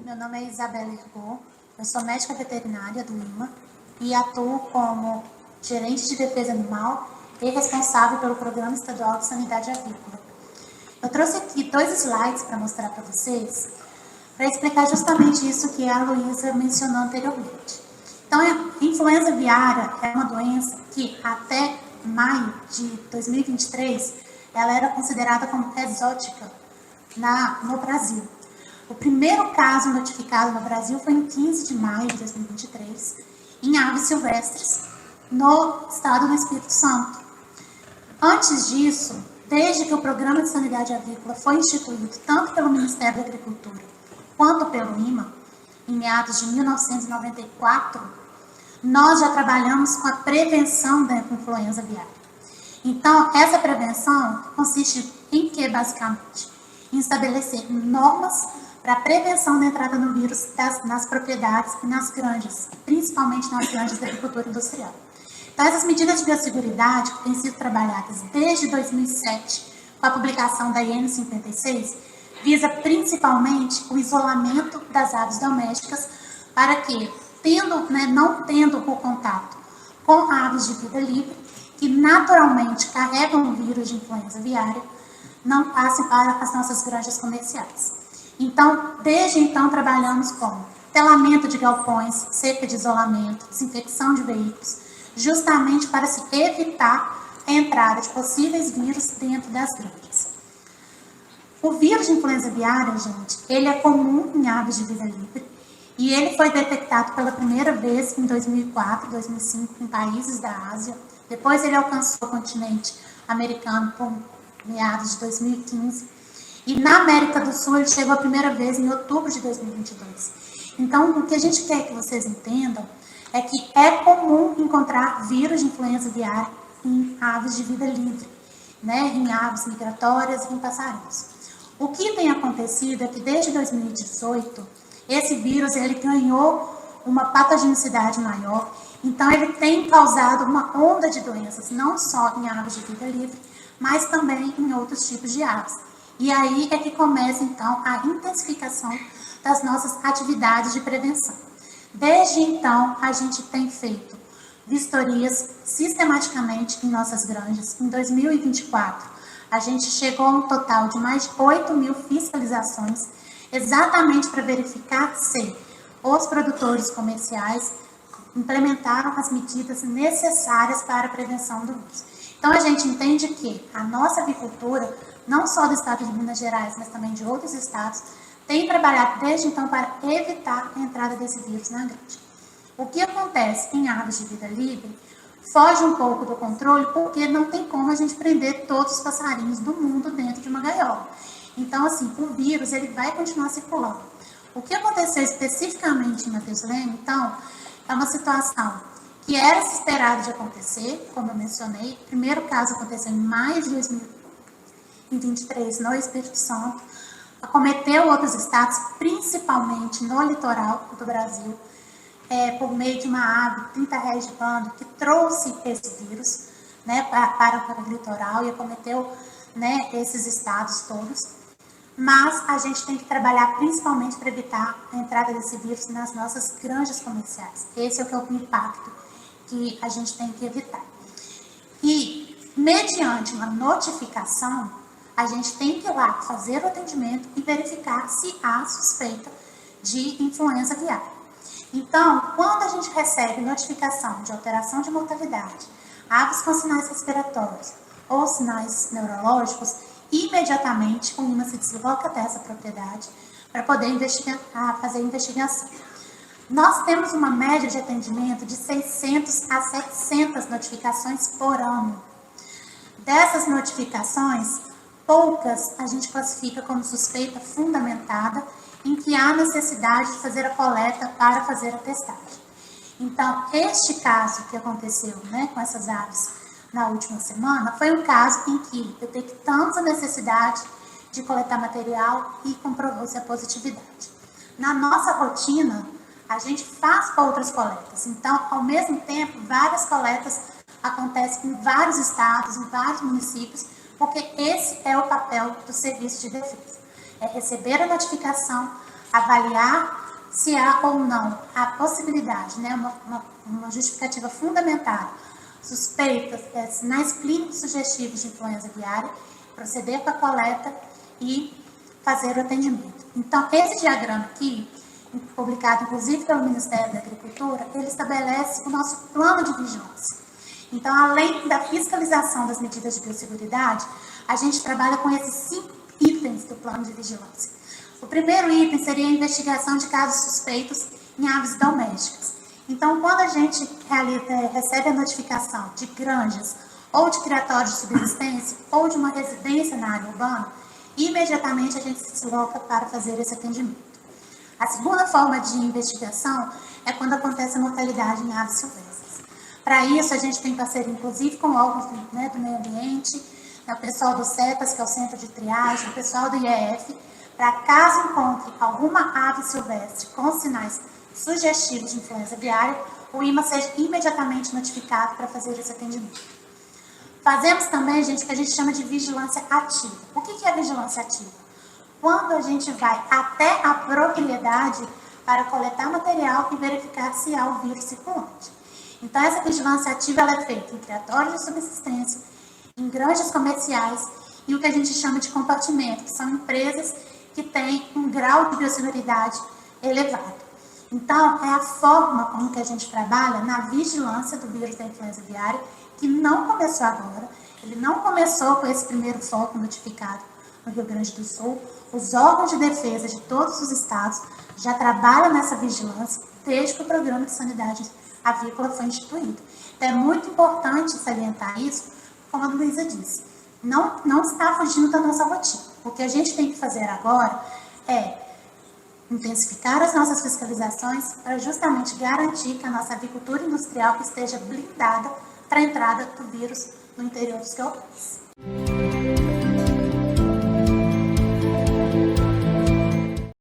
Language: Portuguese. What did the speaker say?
Meu nome é Isabela Ergô, eu sou médica veterinária do IMA e atuo como gerente de defesa animal e responsável pelo Programa Estadual de Sanidade Avícola. Eu trouxe aqui 2 slides para mostrar para vocês, para explicar justamente isso que a Luísa mencionou anteriormente. Então, a influenza aviária é uma doença que até maio de 2023, ela era considerada como exótica no Brasil. O primeiro caso notificado no Brasil foi em 15 de maio de 2023, em aves silvestres, no estado do Espírito Santo. Antes disso, desde que o Programa de Sanidade Avícola foi instituído tanto pelo Ministério da Agricultura quanto pelo IMA, em meados de 1994, nós já trabalhamos com a prevenção da influenza aviária. Então, essa prevenção consiste em que, basicamente? Em estabelecer normas para a prevenção da entrada do vírus nas propriedades e nas granjas, principalmente nas granjas da agricultura industrial. Então, essas medidas de biosseguridade, que têm sido trabalhadas desde 2007, com a publicação da IN 56, visa principalmente o isolamento das aves domésticas para que, não tendo o contato com aves de vida livre, que naturalmente carregam o vírus de influenza aviária, não passem para as nossas granjas comerciais. Então, desde então, trabalhamos com telamento de galpões, cerca de isolamento, desinfecção de veículos, justamente para se evitar a entrada de possíveis vírus dentro das granjas. O vírus de influenza aviária, gente, ele é comum em aves de vida livre e ele foi detectado pela primeira vez em 2004, 2005 em países da Ásia. Depois ele alcançou o continente americano por meados de 2015. E na América do Sul ele chegou a primeira vez em outubro de 2022. Então, o que a gente quer que vocês entendam é que é comum encontrar vírus de influenza aviária em aves de vida livre, em aves migratórias e em passarinhos. O que tem acontecido é que desde 2018, esse vírus ele ganhou uma patogenicidade maior, então ele tem causado uma onda de doenças, não só em aves de vida livre, mas também em outros tipos de aves. E aí é que começa, então, a intensificação das nossas atividades de prevenção. Desde então, a gente tem feito vistorias sistematicamente em nossas granjas. Em 2024, a gente chegou a um total de mais de 8.000 fiscalizações, exatamente para verificar se os produtores comerciais implementaram as medidas necessárias para a prevenção do vírus. Então, a gente entende que a nossa avicultura, não só do estado de Minas Gerais, mas também de outros estados, tem trabalhado desde então para evitar a entrada desse vírus na granja. O que acontece em aves de vida livre foge um pouco do controle, porque não tem como a gente prender todos os passarinhos do mundo dentro de uma gaiola. Então, assim, o vírus ele vai continuar circulando. O que aconteceu especificamente em Matheus Leme, então, é uma situação que era esperado de acontecer, como eu mencionei. O primeiro caso aconteceu em maio de 2023 no Espírito Santo, acometeu outros estados, principalmente no litoral do Brasil, por meio de uma ave, 30 réis de bando, que trouxe esse vírus para o litoral e acometeu esses estados todos. Mas a gente tem que trabalhar principalmente para evitar a entrada desse vírus nas nossas granjas comerciais. Esse é o impacto que a gente tem que evitar. E, mediante uma notificação, a gente tem que ir lá fazer o atendimento e verificar se há suspeita de influenza aviária. Então, quando a gente recebe notificação de alteração de mortalidade, aves com sinais respiratórios ou sinais neurológicos, imediatamente o IMA se desloca até essa propriedade para poder fazer a investigação. Nós temos uma média de atendimento de 600 a 700 notificações por ano. Dessas notificações, poucas a gente classifica como suspeita fundamentada, em que há necessidade de fazer a coleta para fazer a testagem. Então, este caso que aconteceu com essas aves na última semana, foi um caso em que detectamos a necessidade de coletar material e comprovou-se a positividade. Na nossa rotina, a gente faz outras coletas. Então, ao mesmo tempo, várias coletas acontecem em vários estados, em vários municípios, porque esse é o papel do Serviço de Defesa. É receber a notificação, avaliar se há ou não a possibilidade, né, uma justificativa fundamentada, suspeitas, sinais clínicos sugestivos de influenza aviária, proceder com a coleta e fazer o atendimento. Então, esse diagrama aqui, publicado inclusive pelo Ministério da Agricultura, ele estabelece o nosso plano de vigilância. Então, além da fiscalização das medidas de biosseguridade, a gente trabalha com esses 5 itens do plano de vigilância. O primeiro item seria a investigação de casos suspeitos em aves domésticas. Então, quando a gente recebe a notificação de granjas ou de criatórios de subsistência ou de uma residência na área urbana, imediatamente a gente se desloca para fazer esse atendimento. A segunda forma de investigação é quando acontece a mortalidade em aves silvestres. Para isso, a gente tem parceria, inclusive, com órgãos do meio ambiente, o pessoal do CEPAS, que é o Centro de Triagem, o pessoal do IEF, para caso encontre alguma ave silvestre com sinais sugestivos de influenza aviária, o IMA seja imediatamente notificado para fazer esse atendimento. Fazemos também, gente, o que a gente chama de vigilância ativa. O que é vigilância ativa? Quando a gente vai até a propriedade para coletar material e verificar se há o vírus circulante. Então, essa vigilância ativa ela é feita em criatórios de subsistência, em granjas comerciais e o que a gente chama de compartimento, que são empresas que têm um grau de biosseguridade elevado. Então, é a forma como que a gente trabalha na vigilância do vírus da influenza aviária, que não começou agora, ele não começou com esse primeiro foco notificado no Rio Grande do Sul. Os órgãos de defesa de todos os estados já trabalham nessa vigilância desde que o Programa de Sanidade Avícola foi instituído. Então, é muito importante salientar isso, como a Luísa disse. Não está fugindo da nossa rotina. O que a gente tem que fazer agora é intensificar as nossas fiscalizações para justamente garantir que a nossa avicultura industrial esteja blindada para a entrada do vírus no interior dos quilombolas.